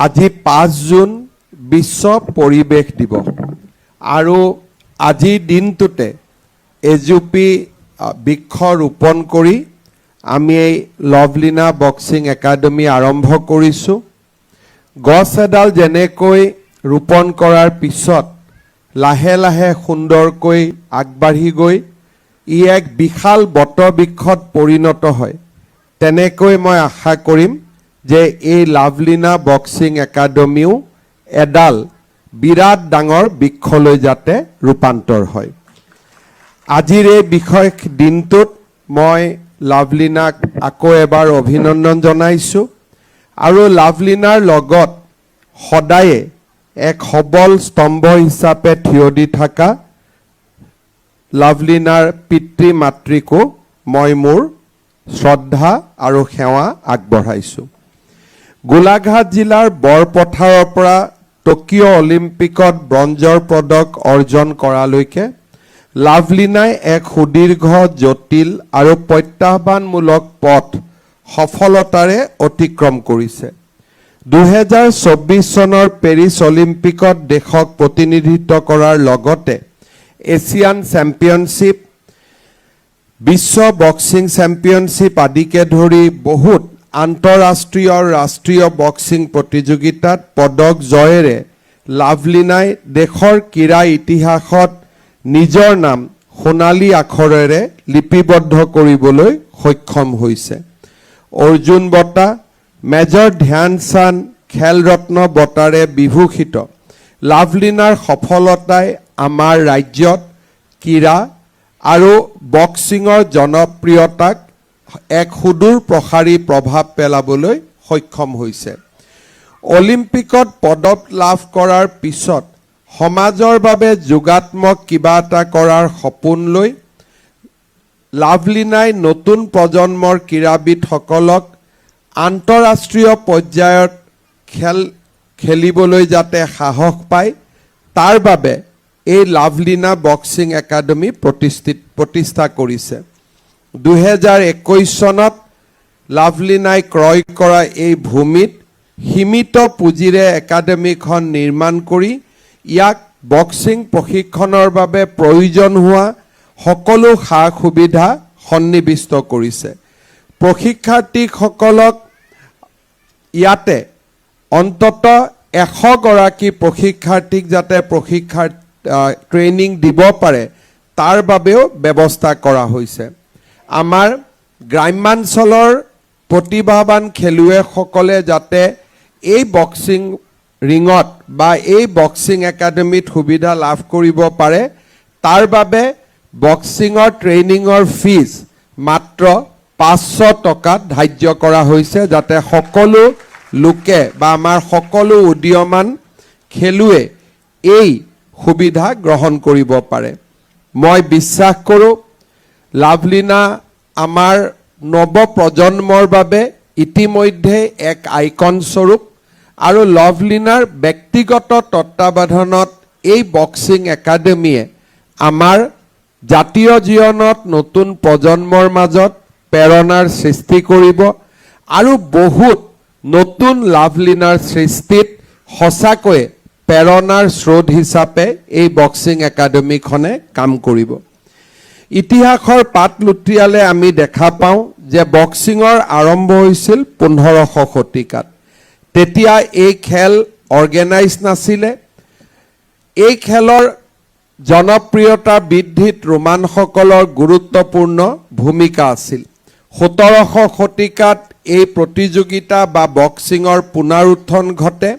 আজি 5 জুন বিশ্ব পৰিৱেশ দিৱস আৰু আজিৰ দিনটোতে এজুপি বৃক্ষ ৰোপণ কৰি আমি এই লভলীনা বক্সিং একাডেমি আৰম্ভ কৰিছোঁ। গছ এডাল যেনেকৈ ৰোপণ কৰাৰ পিছত লাহে লাহে সুন্দৰকৈ আগবাঢ়ি গৈ ই এক বিশাল বটবৃক্ষত পৰিণত হয়, তেনেকৈ মই আশা কৰিম যে এই লভলীনা বক্সিং একাডেমিও এডাল বিৰাট ডাঙৰ বৃক্ষলৈ যাতে ৰূপান্তৰ হয়। আজিৰ এই বিশেষ দিনটোত মই লভলীনাক আকৌ এবাৰ অভিনন্দন জনাইছোঁ আৰু লভলীনাৰ লগত সদায়ে এক সবল স্তম্ভ হিচাপে থিয় দি থকা লভলীনাৰ পিতৃ মাতৃকো মই মোৰ শ্ৰদ্ধা আৰু সেৱা আগবঢ়াইছোঁ। গোলাঘাট জিলাৰ বৰপথাৰৰ পৰা টকিঅ' অলিম্পিকত ব্ৰঞ্জৰ পদক অৰ্জন কৰালৈকে লভলীনাই এক সুদীৰ্ঘ জটিল আৰু প্ৰত্যাহ্বানমূলক পথ সফলতাৰে অতিক্ৰম কৰিছে। 2024 চনৰ পেৰিছ অলিম্পিকত দেশক প্ৰতিনিধিত্ব কৰাৰ লগতে এছিয়ান চেম্পিয়নশ্বিপ, বিশ্ব বক্সিং চেম্পিয়নশ্বিপ আদিকে ধৰি বহুত আন্তঃৰাষ্ট্ৰীয় আৰু ৰাষ্ট্ৰীয় বক্সিং প্ৰতিযোগিতাত পদক জয়েৰে লভলীনাই দেশৰ ক্ৰীড়া ইতিহাসত নিজৰ নাম সোণালী আখৰেৰে লিপিবদ্ধ কৰিবলৈ সক্ষম হৈছে। অৰ্জুন বঁটা, মেজৰ ধ্যানচাঁদ খেল ৰত্ন বঁটাৰে বিভূষিত লভলীনাৰ সফলতাই আমাৰ ৰাজ্যত ক্ৰীড়া আৰু বক্সিঙৰ জনপ্ৰিয়তাক এক সুদূৰ প্ৰসাৰী প্ৰভাৱ পেলাবলৈ সক্ষম হৈছে। অলিম্পিকত পদক লাভ কৰাৰ পিছত সমাজৰ বাবে যোগাত্মক কিবা এটা কৰাৰ সপোন লৈ লভলীনাই নতুন প্ৰজন্মৰ ক্ৰীড়াবিদসকলক আন্তঃৰাষ্ট্ৰীয় পৰ্যায়ত খেলিবলৈ যাতে সাহস পায় তাৰ বাবে এই লভলীনা বক্সিং একাডেমি প্ৰতিষ্ঠা কৰিছে। 2021 চনত লভলীনাই ক্ৰয় কৰা এই ভূমিত সীমিত পুঁজিৰে একাডেমিখন নিৰ্মাণ কৰি ইয়াক বক্সিং প্ৰশিক্ষণৰ বাবে প্ৰয়োজন হোৱা সকলো সা সুবিধা সন্নিৱিষ্ট কৰিছে। প্ৰশিক্ষাৰ্থীসকলক ইয়াতে অন্তত 100 গৰাকী প্ৰশিক্ষাৰ্থীক যাতে ট্ৰেইনিং দিব পাৰে তাৰ বাবেও ব্যৱস্থা কৰা হৈছে। আমাৰ গ্ৰাম্যাঞ্চলৰ প্ৰতিভাৱান খেলুৱৈসকলে যাতে এই বক্সিং ৰিঙত বা এই বক্সিং একাডেমিত সুবিধা লাভ কৰিব পাৰে তাৰ বাবে বক্সিঙৰ ট্ৰেইনিঙৰ ফিজ মাত্ৰ 500 টকাত ধাৰ্য কৰা হৈছে, যাতে সকলো লোকে বা আমাৰ সকলো উদীয়মান খেলুৱৈ এই সুবিধা গ্ৰহণ কৰিব পাৰে। মই বিশ্বাস কৰোঁ লভলীনা আমাৰ নৱপ্ৰজন্মৰ বাবে ইতিমধ্যে এক আইকন স্বৰূপ আৰু লভলীনাৰ ব্যক্তিগত তত্ত্বাৱধানত এই বক্সিং একাডেমিয়ে আমাৰ জাতীয় জীৱনত নতুন প্ৰজন্মৰ মাজত প্ৰেৰণাৰ সৃষ্টি কৰিব আৰু বহুত নতুন লভলীনাৰ সৃষ্টিত সঁচাকৈ প্ৰেৰণাৰ স্ৰোত হিচাপে এই বক্সিং একাডেমিখনে কাম কৰিব। ইতিহাসৰ পাত লুটিয়ালে আমি দেখা পাওঁ যে বক্সিঙৰ আৰম্ভ হৈছিল 1500 শতিকাত। তেতিয়া এই খেল অৰ্গেনাইজ নাছিলে। এই খেলৰ জনপ্ৰিয়তা বৃদ্ধিত ৰোমানসকলৰ গুৰুত্বপূৰ্ণ ভূমিকা আছিল। 1700 শতিকাত এই প্ৰতিযোগিতা বা বক্সিঙৰ পুনৰুত্থান ঘটে।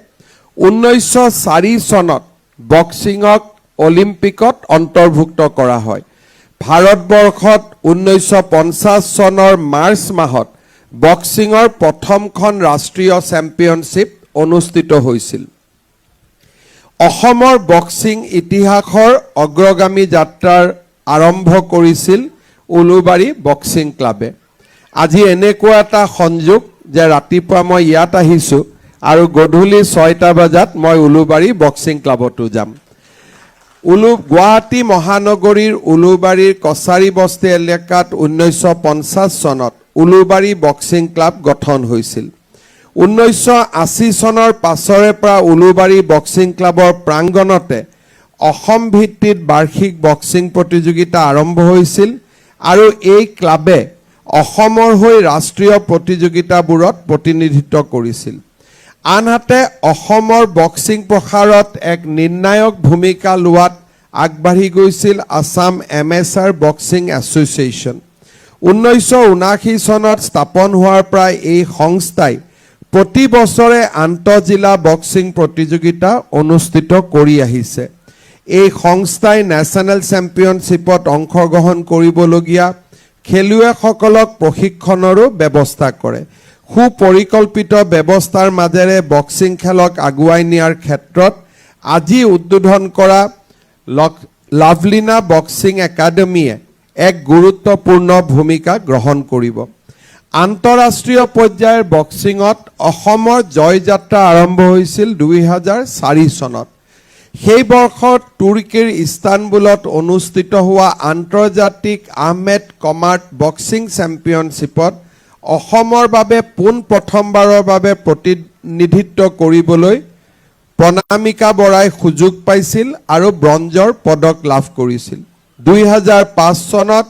1904 চনত বক্সিঙক অলিম্পিকত অন্তৰ্ভুক্ত কৰা হয়। ভাৰতবৰ্ষত 1950 চনৰ মাৰ্চ মাহত বক্সিঙৰ প্ৰথমখন ৰাষ্ট্ৰীয় চেম্পিয়নশ্বিপ অনুষ্ঠিত হৈছিল। অসমৰ বক্সিং ইতিহাসৰ অগ্ৰগামী যাত্ৰাৰ আৰম্ভ কৰিছিল উলুবাৰী বক্সিং ক্লাবে। আজি এনেকুৱা এটা সংযোগ যে ৰাতিপুৱা মই ইয়াত আহিছোঁ আৰু গধূলি 6টা বজাত মই উলুবাৰী বক্সিং ক্লাবতো যাম। গুৱাহাটী মহানগৰীৰ উলুবাৰীৰ কছাৰী বস্তি এলেকাত 1950 চনত উলুবাৰী বক্সিং ক্লাব গঠন হৈছিল। 1980 চনৰ পাছৰে পৰা উলুবাৰী বক্সিং ক্লাবৰ প্ৰাংগণতে অসম ভিত্তিত বাৰ্ষিক বক্সিং প্ৰতিযোগিতা আৰম্ভ হৈছিল আৰু এই ক্লাবে অসমৰ হৈ ৰাষ্ট্ৰীয় প্ৰতিযোগিতাবোৰত প্ৰতিনিধিত্ব কৰিছিল। আনহাতে অসমৰ বক্সিং প্ৰসাৰত এক নিৰ্ণায়ক ভূমিকা লোৱাত আগবাঢ়ি গৈছিল আসাম এমেচাৰ বক্সিং এছ'চিয়েশ্যন। 1979 চনত স্থাপন হোৱাৰ পৰা এই সংস্থাই প্ৰতি বছৰে আন্তঃজিলা বক্সিং প্ৰতিযোগিতা অনুষ্ঠিত কৰি আহিছে। এই সংস্থাই নেশ্যনেল চেম্পিয়নশ্বিপত অংশগ্ৰহণ কৰিবলগীয়া খেলুৱৈসকলক প্ৰশিক্ষণৰো ব্যৱস্থা কৰে। সুপৰিকল্পিত ব্যৱস্থাৰ মাজেৰে বক্সিং খেলক আগুৱাই নিয়াৰ ক্ষেত্ৰত আজি উদ্বোধন কৰা লাভলিনা বক্সিং একাডেমীয়ে এক গুৰুত্বপূৰ্ণ ভূমিকা গ্ৰহণ কৰিব। আন্তঃৰাষ্ট্ৰীয় পৰ্যায়ৰ বক্সিঙত অসমৰ জয়যাত্ৰা আৰম্ভ হৈছিল 2004 চনত। সেই বৰ্ষত তুৰ্কীৰ ইস্তানবুলত অনুষ্ঠিত হোৱা আন্তৰ্জাতিক আহমেদ কমাৰ্ট বক্সিং চেম্পিয়নশ্বিপত অসমৰ বাবে পোনপ্ৰথমবাৰৰ বাবে প্ৰতিনিধিত্ব কৰিবলৈ প্ৰণামিকা বৰাই সুযোগ পাইছিল আৰু ব্ৰঞ্জৰ পদক লাভ কৰিছিল। 2005 চনত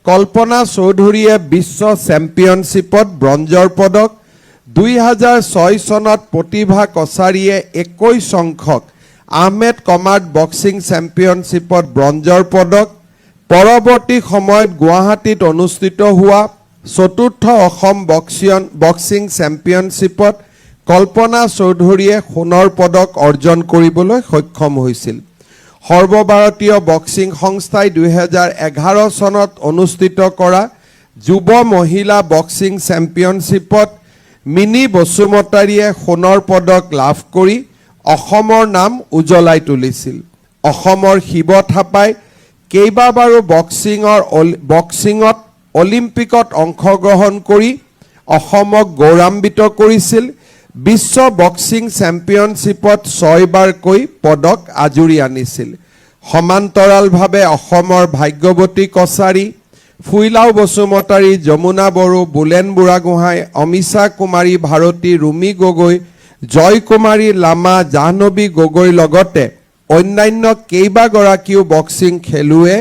কল্পনা চৌধুৰীয়ে বিশ্ব চেম্পিয়নশ্বিপত ব্ৰঞ্জৰ পদক, 2006 চনত প্ৰতিভা কছাৰীয়ে 21 সংখ্যক আহমেদ কমাৰ্ট বক্সিং চেম্পিয়নশ্বিপত ব্ৰঞ্জৰ পদক, পৰৱৰ্তী সময়ত গুৱাহাটীত অনুষ্ঠিত হোৱা চতুৰ্থ অসম বক্সিং চেম্পিয়নশ্বিপত কল্পনা চৌধুৰীয়ে সোণৰ পদক অৰ্জন কৰিবলৈ সক্ষম হৈছিল। সৰ্বভাৰতীয় বক্সিং সংস্থাই 2011 চনত অনুষ্ঠিত কৰা যুৱ মহিলা বক্সিং চেম্পিয়নশ্বিপত মিনি বসুমতাৰীয়ে সোণৰ পদক লাভ কৰি অসমৰ নাম উজ্বলাই তুলিছিল। অসমৰ শিৱ থাপাই কেইবাবাৰো বক্সিঙত অলিম্পিকত অংশগ্ৰহণ কৰি অসমক গৌৰৱান্বিত কৰিছিল। বিশ্ব বক্সিং চেম্পিয়নশ্বিপত 6 বাৰকৈ পদক আজুৰি আনিছিল। সমান্তৰালভাৱে অসমৰ ভাগ্যৱতী কছাৰী, ফুইলাও বসুমতাৰী, যমুনা বড়ো, বুলেন বুঢ়াগোহাঁই, অমিশা কুমাৰী ভাৰতী, ৰুমি গগৈ, জয় কুমাৰী লামা, জাহ্নৱী গগৈৰ লগতে অন্যান্য কেইবাগৰাকীও বক্সিং খেলুৱৈয়ে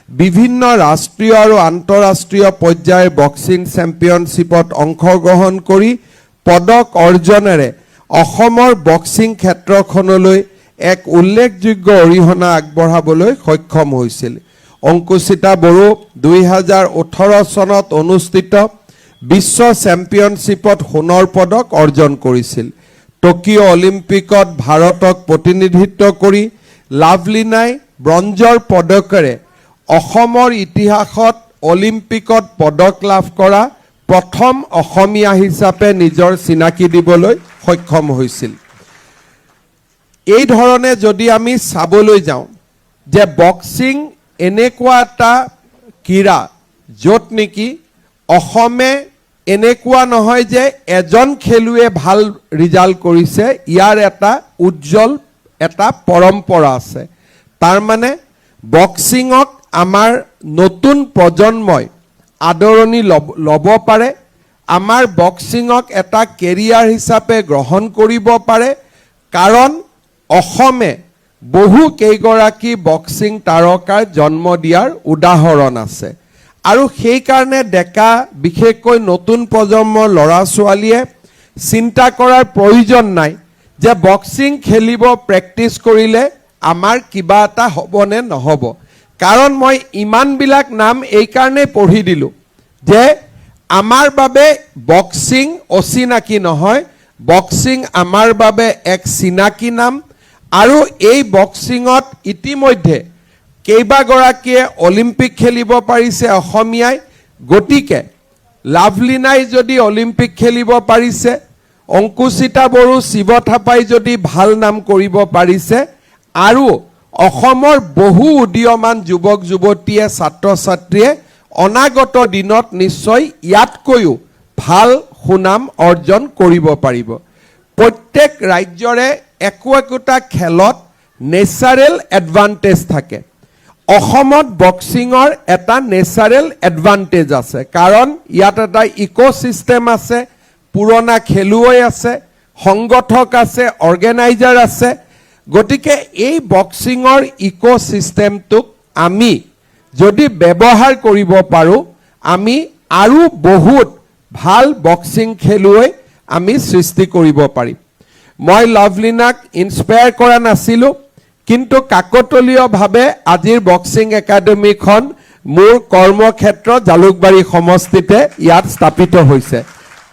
বিভিন্ন ৰাষ্ট্ৰীয় আৰু আন্তঃৰাষ্ট্ৰীয় পৰ্যায়ৰ বক্সিং চেম্পিয়নশ্বিপত অংশগ্ৰহণ কৰি পদক অৰ্জনেৰে অসমৰ বক্সিং ক্ষেত্ৰখনলৈ এক উল্লেখযোগ্য অৰিহণা আগবঢ়াবলৈ সক্ষম হৈছিল। অংকুচিতা বড়ো 2018 চনত অনুষ্ঠিত বিশ্ব চেম্পিয়নশ্বিপত সোণৰ পদক অৰ্জন কৰিছিল। টকিঅ' অলিম্পিকত ভাৰতক প্ৰতিনিধিত্ব কৰি লাভলিনাই ব্ৰঞ্জৰ পদকেৰে অসমৰ ইতিহাসত অলিম্পিকত পদক লাভ কৰা প্ৰথম অসমীয়া হিচাপে নিজৰ চিনাকি দিবলৈ সক্ষম হৈছিল। এই ধৰণে যদি আমি চাবলৈ যাওঁ যে বক্সিং এনেকুৱা এটা ক্ৰীড়া য'ত নেকি অসমে এনেকুৱা নহয় যে এজন খেলুৱৈয়ে ভাল ৰিজাল্ট কৰিছে, ইয়াৰ এটা উজ্জ্বল এটা পৰম্পৰা আছে। তাৰমানে বক্সিঙক আমাৰ নতুন প্ৰজন্মই আদৰণি ল'ব পাৰে, আমাৰ বক্সিঙক এটা কেৰিয়াৰ হিচাপে গ্ৰহণ কৰিব পাৰে, কাৰণ অসমে বহু কেইগৰাকী বক্সিং তাৰকাৰ জন্ম দিয়াৰ উদাহৰণ আছে। আৰু সেইকাৰণে ডেকা বিশেষকৈ নতুন প্ৰজন্মৰ ল'ৰা ছোৱালীয়ে চিন্তা কৰাৰ প্ৰয়োজন নাই যে বক্সিং খেলিব প্ৰেক্টিছ কৰিলে আমাৰ কিবা এটা হ'বনে নহ'ব। কাৰণ মই ইমানবিলাক নাম এইকাৰণে পঢ়ি দিলোঁ যে আমাৰ বাবে বক্সিং অচিনাকি নহয়, বক্সিং আমাৰ বাবে এক চিনাকি নাম। আৰু এই বক্সিঙত ইতিমধ্যে কেইবাগৰাকীয়ে অলিম্পিক খেলিব পাৰিছে অসমীয়াই। গতিকে লাভলিনাই যদি অলিম্পিক খেলিব পাৰিছে, অংকুচিতা বড়ো, শিৱ থাপাই যদি ভাল নাম কৰিব পাৰিছে, আৰু অসমৰ বহু উদীয়মান যুৱক যুৱতীয়ে ছাত্ৰ ছাত্ৰীয়ে অনাগত দিনত নিশ্চয় ইয়াতকৈও ভাল সুনাম অৰ্জন কৰিব পাৰিব। প্ৰত্যেক ৰাজ্যৰে একোটা খেলত নেচাৰেল এডভান্টেজ থাকে। অসমত বক্সিঙৰ এটা নেচাৰেল এডভান্টেজ আছে, কাৰণ ইয়াত এটা ইক'চিষ্টেম আছে, পুৰণা খেলুৱৈ আছে, সংগঠক আছে, অৰ্গেনাইজাৰ আছে। গতিকে এই বক্সিঙৰ ইক'চিষ্টেমটোক আমি যদি ব্যৱহাৰ কৰিব পাৰোঁ, আমি আৰু বহুত ভাল বক্সিং খেলুৱৈ আমি সৃষ্টি কৰিব পাৰিম। মই লাভলিনাক ইনস্পায়াৰ কৰা নাছিলোঁ, কিন্তু কাকতলীয়ভাৱে আজিৰ বক্সিং একাডেমীখন মোৰ কৰ্মক্ষেত্ৰ জালুকবাৰী সমষ্টিতে ইয়াত স্থাপিত হৈছে।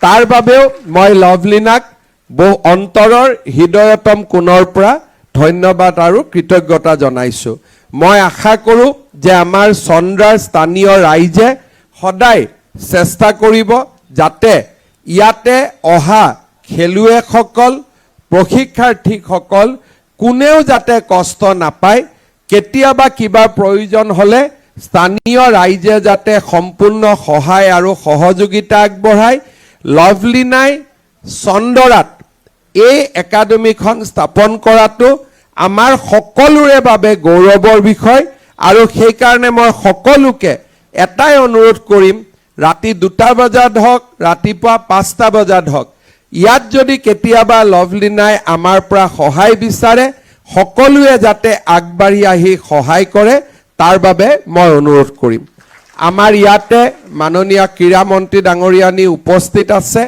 তাৰ বাবেও মই লাভলিনাক বহু অন্তৰৰ হৃদয়তম কোণৰ পৰা ধন্যবাদ আৰু কৃতজ্ঞতা জনাইছোঁ। মই আশা কৰোঁ যে আমাৰ চন্দ্ৰাৰ স্থানীয় ৰাইজে সদায় চেষ্টা কৰিব যাতে ইয়াতে অহা খেলুৱৈসকল, প্ৰশিক্ষাৰ্থীসকল কোনেও যাতে কষ্ট নাপায়। কেতিয়াবা কিবা প্ৰয়োজন হ'লে স্থানীয় ৰাইজে যাতে সম্পূৰ্ণ সহায় আৰু সহযোগিতা আগবঢ়ায়। লাভলিনাই চন্দৰাত এই একাডেমীখন স্থাপন কৰাটো আমাৰ সকলোৰে বাবে গৌৰৱৰ বিষয়। আৰু সেইকাৰণে মই সকলোকে এটাই অনুৰোধ কৰিম, ৰাতি 2টা বজাত হওক, ৰাতিপুৱা 5টা বজাত হওক, ইয়াত যদি কেতিয়াবা লাভলিনাই আমাৰ পৰা সহায় বিচাৰে, সকলোৱে যাতে আগবাঢ়ি আহি সহায় কৰে, তাৰ বাবে মই অনুৰোধ কৰিম। আমাৰ ইয়াতে মাননীয় ক্ৰীড়া মন্ত্ৰী ডাঙৰীয়ানী উপস্থিত আছে।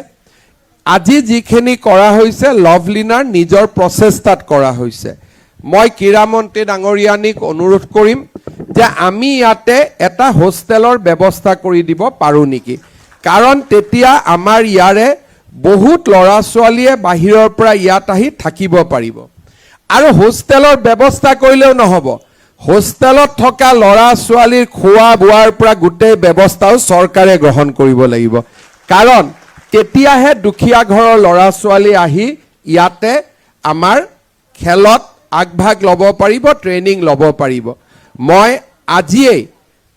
আজি যিখিনি কৰা হৈছে লাভলিনাৰ নিজৰ প্ৰচেষ্টাত কৰা হৈছে। মই ক্ৰীড়া মন্ত্ৰী ডাঙৰীয়ানীক অনুৰোধ কৰিম যে আমি ইয়াতে এটা হোষ্টেলৰ ব্যৱস্থা কৰি দিব পাৰোঁ নেকি, কাৰণ তেতিয়া আমাৰ ইয়াৰে বহুত ল'ৰা ছোৱালীয়ে বাহিৰৰ পৰা ইয়াত আহি থাকিব পাৰিব। আৰু হোষ্টেলৰ ব্যৱস্থা কৰিলেও নহ'ব, হোষ্টেলত থকা ল'ৰা ছোৱালীৰ খোৱা বোৱাৰ পৰা গোটেই ব্যৱস্থাও চৰকাৰে গ্ৰহণ কৰিব লাগিব, কাৰণ তেতিয়াহে দুখীয়া ঘৰৰ ল'ৰা ছোৱালী আহি ইয়াতে আমাৰ খেলত আগভাগ ল'ব পাৰিব, ট্ৰেইনিং ল'ব পাৰিব। মই আজিয়েই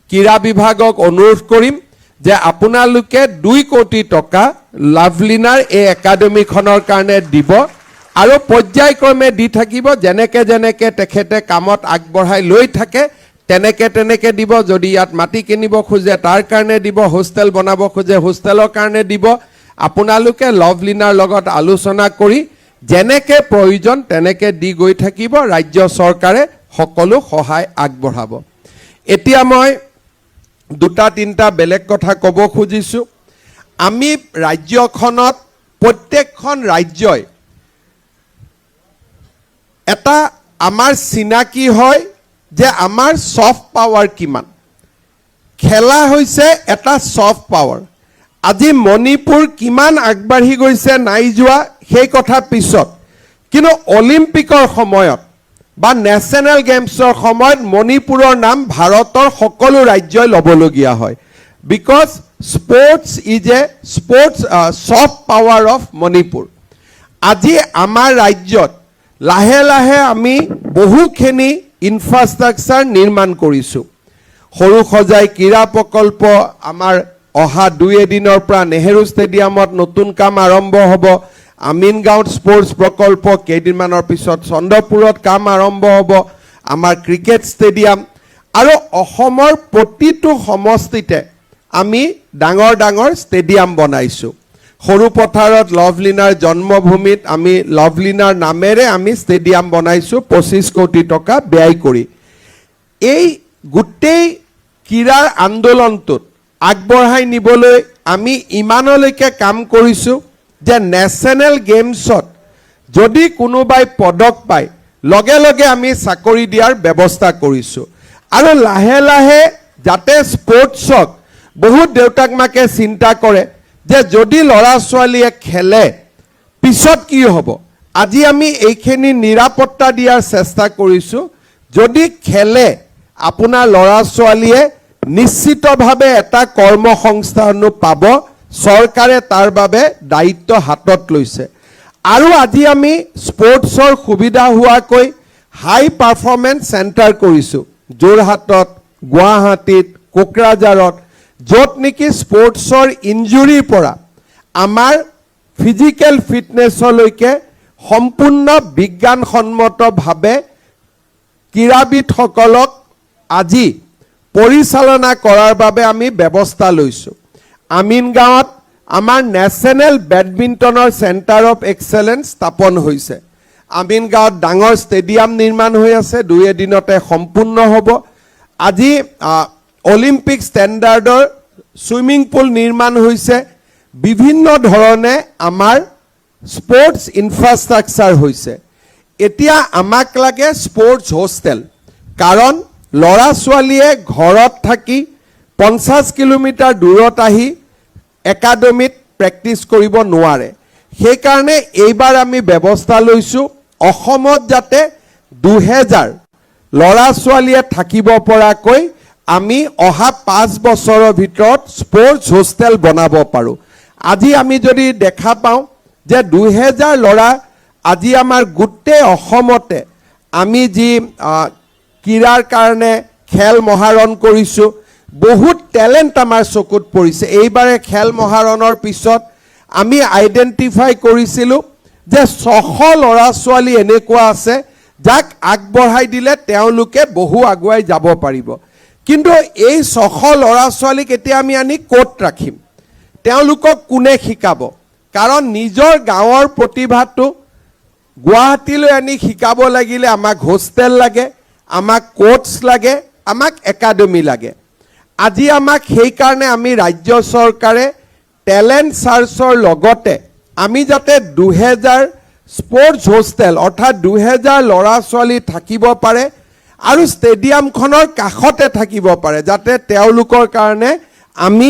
ক্ৰীড়া বিভাগক অনুৰোধ কৰিম যে আপোনালোকে 2 কোটি টকা লাভলিনাৰ এই একাডেমীখনৰ কাৰণে দিব আৰু পৰ্যায়ক্ৰমে দি থাকিব। যেনেকৈ যেনেকৈ তেখেতে কামত আগবঢ়াই লৈ থাকে তেনেকৈ দিব। যদি ইয়াত মাটি কিনিব খোজে তাৰ কাৰণে দিব, হোষ্টেল বনাব খোজে হোষ্টেলৰ কাৰণে দিব। আপোনালোকে লাভলিনাৰ লগত আলোচনা কৰি যেনেকৈ প্ৰয়োজন তেনেকৈ দি গৈ থাকিব, ৰাজ্য চৰকাৰে সকলো সহায় আগবঢ়াব। এতিয়া মই 2-3টা বেলেগ কথা ক'ব খুজিছোঁ। আমি ৰাজ্যখনত প্ৰত্যেকখন ৰাজ্যই এটা আমাৰ চিনাকি হয় যে আমাৰ ছফ্ট পাৱাৰ কিমান। খেলা হৈছে এটা ছফ্ট পাৱাৰ। আজি মণিপুৰ কিমান আগবাঢ়ি গৈছে নাই যোৱা সেই কথা পিছত, কিন্তু অলিম্পিকৰ সময়ত বা নেশ্যনেল গেমছৰ সময়ত মণিপুৰৰ নাম ভাৰতৰ সকলো ৰাজ্যই ল'বলগীয়া হয়, because sports is a soft power of Manipur. আজি আমাৰ ৰাজ্যত লাহে লাহে আমি বহুখিনি ইনফ্ৰাষ্ট্ৰাকচাৰ নিৰ্মাণ কৰিছোঁ। সৰু সজাই ক্ৰীড়া প্ৰকল্প আমাৰ অহা 2 এদিনৰ পৰা নেহেৰু ষ্টেডিয়ামত নতুন কাম আৰম্ভ হ'ব। আমিনগাঁৱত স্পৰ্টছ প্ৰকল্প কেইদিনমানৰ পিছত চন্দ্ৰপুৰত কাম আৰম্ভ হ'ব। আমাৰ ক্ৰিকেট ষ্টেডিয়াম আৰু অসমৰ প্ৰতিটো সমষ্টিতে আমি ডাঙৰ ডাঙৰ ষ্টেডিয়াম বনাইছোঁ। সৰু পথাৰত লাভলিনাৰ জন্মভূমিত আমি লাভলিনাৰ নামেৰে আমি ষ্টেডিয়াম বনাইছোঁ 25 কোটি টকা ব্যয় কৰি। এই গোটেই ক্ৰীড়াৰ আন্দোলনটোত আগবঢ়াই নিবলৈ আমি ইমানলৈকে কাম কৰিছোঁ যে নেশ্যনেল গেমছত যদি কোনোবাই পদক পায় লগে লগে আমি চাকৰি দিয়াৰ ব্যৱস্থা কৰিছোঁ। আৰু লাহে লাহে যাতে স্পৰ্টছক, বহুত দেউতাক মাকে চিন্তা কৰে যে যদি ল'ৰা ছোৱালীয়ে খেলে পিছত কি হ'ব। আজি আমি এইখিনি নিৰাপত্তা দিয়াৰ চেষ্টা কৰিছোঁ। যদি খেলে আপোনাৰ ল'ৰা ছোৱালীয়ে নিশ্চিতভাৱে এটা কৰ্মসংস্থানো পাব, চৰকাৰে তাৰ বাবে দায়িত্ব হাতত লৈছে। আৰু আজি আমি স্পৰ্টছৰ সুবিধা হোৱাকৈ হাই পাৰফৰ্মেঞ্চ চেণ্টাৰ কৰিছোঁ যোৰহাটত, গুৱাহাটীত, কোকৰাঝাৰত, য'ত নেকি স্পৰ্টছৰ ইঞ্জুৰিৰ পৰা আমাৰ ফিজিকেল ফিটনেছলৈকে সম্পূৰ্ণ বিজ্ঞানসন্মতভাৱে ক্ৰীড়াবিদসকলক আজি পৰিচালনা কৰাৰ বাবে আমি ব্যৱস্থা লৈছোঁ। আমিনগাঁৱত আমাৰ নেশ্যনেল বেডমিণ্টনৰ চেণ্টাৰ অফ এক্সেলেঞ্চ স্থাপন হৈছে আমিনগাঁৱত ডাঙৰ ষ্টেডিয়াম নিৰ্মাণ হৈ আছে 2 এদিনতে সম্পূৰ্ণ হ'ব আজি অলিম্পিক ষ্টেণ্ডাৰ্ডৰ সুইমিং পুল নিৰ্মাণ হৈছে বিভিন্ন ধৰণে আমাৰ স্পৰ্টছ ইনফ্ৰাষ্ট্ৰাকচাৰ হৈছে এতিয়া আমাক লাগে স্পৰ্টছ হোষ্টেল কাৰণ ল'ৰা ছোৱালীয়ে ঘৰত থাকি 50 কিলোমিটাৰ দূৰত আহি একাডেমিত প্ৰেক্টিছ কৰিব নোৱাৰে সেইকাৰণে এইবাৰ আমি ব্যৱস্থা লৈছোঁ অসমত যাতে 2000 ল'ৰা ছোৱালীয়ে থাকিব পৰাকৈ আমি অহা 5 বছৰৰ ভিতৰত স্পৰ্টছ হোষ্টেল বনাব পাৰোঁ আজি আমি যদি দেখা পাওঁ যে 2000 ল'ৰা আজি আমাৰ গোটেই অসমতে আমি যি ক্ৰীড়াৰ কাৰণে খেল মহাৰণ কৰিছোঁ বহুত টেলেণ্ট আমাৰ চকুত পৰিছে এইবাৰে খেল মহাৰণৰ পিছত আমি আইডেণ্টিফাই কৰিছিলোঁ যে 600 ল'ৰা ছোৱালী এনেকুৱা আছে যাক আগবঢ়াই দিলে তেওঁলোকে বহু আগুৱাই যাব পাৰিব কিন্তু এই 600 ল'ৰা ছোৱালীক এতিয়া আমি আনি ক'ত ৰাখিম তেওঁলোকক কোনে শিকাব কাৰণ নিজৰ গাঁৱৰ প্ৰতিভাটো গুৱাহাটীলৈ আনি শিকাব লাগিলে আমাক হোষ্টেল লাগে আমাক কোচ লাগে আমাক একাডেমি লাগে আজি আমাক সেইকাৰণে আমি ৰাজ্য চৰকাৰে টেলেণ্ট সাৰ্চৰ লগতে আমি যাতে 2000 স্পৰ্টছ হোষ্টেল অৰ্থাৎ 2000 ল'ৰা ছোৱালী থাকিব পাৰে আৰু ষ্টেডিয়ামখনৰ কাষতে থাকিব পাৰে যাতে তেওঁলোকৰ কাৰণে আমি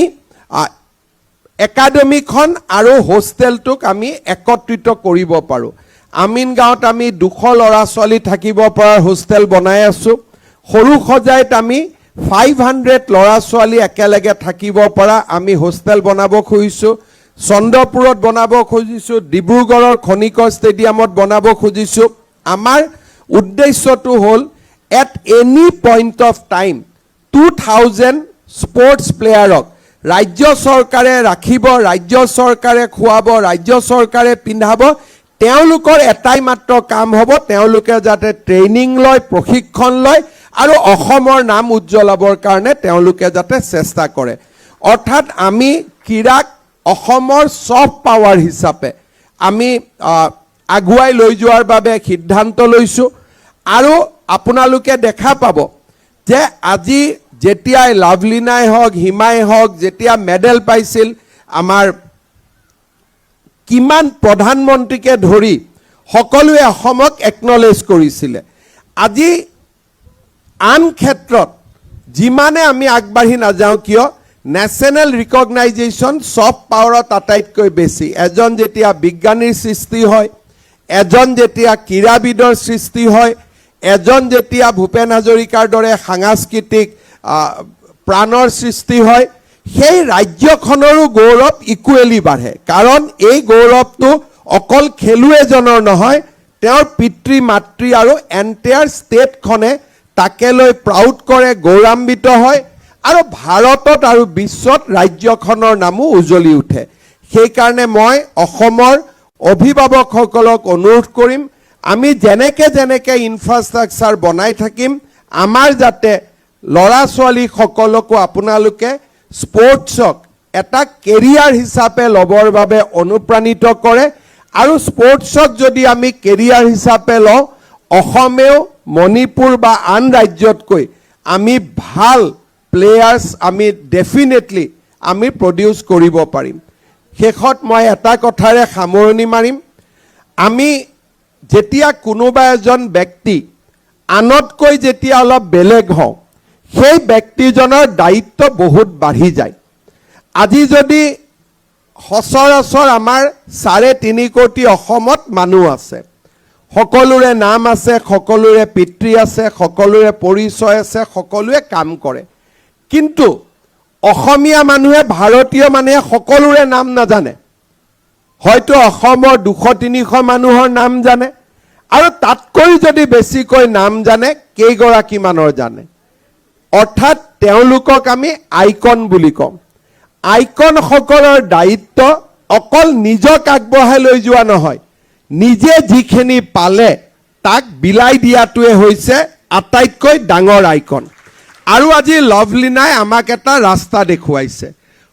একাডেমিখন আৰু হোষ্টেলটোক আমি একত্ৰিত কৰিব পাৰোঁ আমিনগাঁৱত আমি 200 ল'ৰা ছোৱালী থাকিব পৰা হোষ্টেল বনাই আছোঁ সৰু সজাইত আমি 500 ল'ৰা ছোৱালী একেলগে থাকিব পৰা আমি হোষ্টেল বনাব খুজিছোঁ চন্দ্ৰপুৰত বনাব খুজিছোঁ ডিব্ৰুগড়ৰ খনিকৰ ষ্টেডিয়ামত বনাব খুজিছোঁ আমাৰ উদ্দেশ্যটো হ'ল at any point of time 2000 sports প্লেয়াৰক ৰাজ্য চৰকাৰে ৰাখিব ৰাজ্য চৰকাৰে খুৱাব ৰাজ্য চৰকাৰে পিন্ধাব তেওঁলোকৰ এটাই মাত্ৰ কাম হ'ব তেওঁলোকে যাতে ট্ৰেইনিং লয় প্ৰশিক্ষণ লয় আৰু অসমৰ নাম উজ্জ্বলাবৰ কাৰণে তেওঁলোকে যাতে চেষ্টা কৰে অৰ্থাৎ আমি ক্ৰীড়াক অসমৰ সফট পাৱাৰ হিচাপে আমি আগুৱাই লৈ যোৱাৰ বাবে সিদ্ধান্ত লৈছোঁ আৰু আপোনালোকে দেখা পাব যে আজি যেতিয়াই লাভলিনাই হওক হিমাই হওক যেতিয়া মেডেল পাইছিল আমাৰ কিমান প্ৰধানমন্ত্ৰীকে ধৰি সকলোৱে অসমক একনলেজ কৰিছিলে আজি আন ক্ষেত্ৰত যিমানে আমি আগবাঢ়ি নাযাওঁ কিয় নেশ্যনেল ৰিকগনাইজেশ্যন সফট পাৱাৰত আটাইতকৈ বেছি এজন যেতিয়া বিজ্ঞানীৰ সৃষ্টি হয় এজন যেতিয়া ক্ৰীড়াবিদৰ সৃষ্টি হয় এজন যেতিয়া ভূপেন হাজৰিকাৰ দৰে সাংস্কৃতিক প্ৰাণৰ সৃষ্টি হয় সেই ৰাজ্যখনৰো গৌৰৱ ইকুৱেলি বাঢ়ে কাৰণ এই গৌৰৱটো অকল খেলুৱৈজনৰ নহয় তেওঁৰ পিতৃ মাতৃ আৰু এণ্টায়াৰ ষ্টেটখনে তাকে লৈ প্ৰাউড কৰে গৌৰৱান্বিত হয় আৰু ভাৰতত আৰু বিশ্বত ৰাজ্যখনৰ নামো উজ্বলি উঠে সেইকাৰণে মই অসমৰ অভিভাৱকসকলক অনুৰোধ কৰিম আমি যেনেকে ইনফ্ৰাষ্ট্ৰাকচাৰ বনাই থাকিম আমাৰ যাতে ল'ৰা ছোৱালী সকলকো আপোনালোকে স্পৰ্টছক এটা কেৰিয়াৰ হিচাপে ল'বৰ বাবে অনুপ্ৰাণিত কৰে আৰু স্পৰ্টছক যদি আমি কেৰিয়াৰ হিচাপে লওঁ অসমেও মণিপুৰ বা আন ৰাজ্যতকৈ আমি ভাল প্লেয়াৰ্ছ আমি ডেফিনেটলি আমি প্ৰডিউচ কৰিব পাৰিম শেষত মই এটা কথাৰে সামৰণি মাৰিম আমি যেতিয়া কোনোবা এজন ব্যক্তি আনতকৈ যেতিয়া অলপ বেলেগ হওঁ সেই ব্যক্তিজনৰ দায়িত্ব বহুত বাঢ়ি যায় আজি যদি সচৰাচৰ আমাৰ 3.5 কোটি অসমত মানুহ আছে সকলোৰে নাম আছে সকলোৰে পিতৃ আছে সকলোৰে পৰিচয় আছে সকলোৱে কাম কৰে কিন্তু অসমীয়া মানুহে ভাৰতীয় মানুহে সকলোৰে নাম নাজানে হয়তো অসমৰ 200-300 মানুহৰ নাম জানে আৰু তাতকৈ যদি বেছিকৈ নাম জানে কেইগৰাকী মানৰ জানে অৰ্থাৎ তেওঁলোকক আমি আইকন বুলি কম আইকনসকলৰ দায়িত্ব অকল নিজক আগবঢ়াই লৈ যোৱা নহয় নিজে যিখিনি পালে তাক বিলাই দিয়াটোৱে হৈছে আটাইতকৈ ডাঙৰ আইকন আৰু আজি লভলিনাই আমাক এটা ৰাস্তা দেখুৱাইছে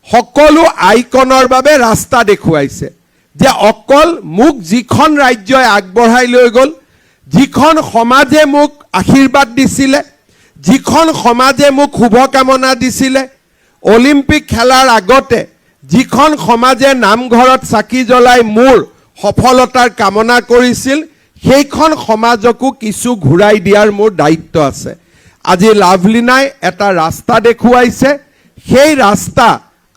সকলো আইকনৰ বাবে ৰাস্তা দেখুৱাইছে যে অকল মোক যিখন ৰাজ্যই আগবঢ়াই লৈ গ'ল, যিখন সমাজে মোক আশীৰ্বাদ দিছিলে, যিখন সমাজে মোক শুভকামনা দিছিলে, অলিম্পিক খেলাৰ আগতে যিখন সমাজে নামঘৰত চাকি জ্বলাই মোৰ সফলতাৰ কামনা কৰিছিল, সেইখন সমাজকো কিছু ঘূৰাই দিয়াৰ মোৰ দায়িত্ব আছে। আজি লাভলীনাই এটা ৰাস্তা দেখুৱাইছে, সেই ৰাস্তা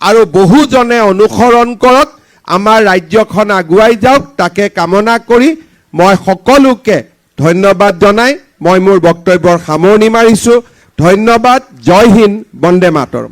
আৰু বহুজনে অনুসৰণ কৰক, আমাৰ ৰাজ্যখন আগুৱাই যাওক, তাকে কামনা কৰি মই সকলোকে ধন্যবাদ জনাই মই মোৰ বক্তব্যৰ সামৰণি মাৰিছোঁ। ধন্যবাদ। জয় হিন্দ, বন্দে মাতৰম।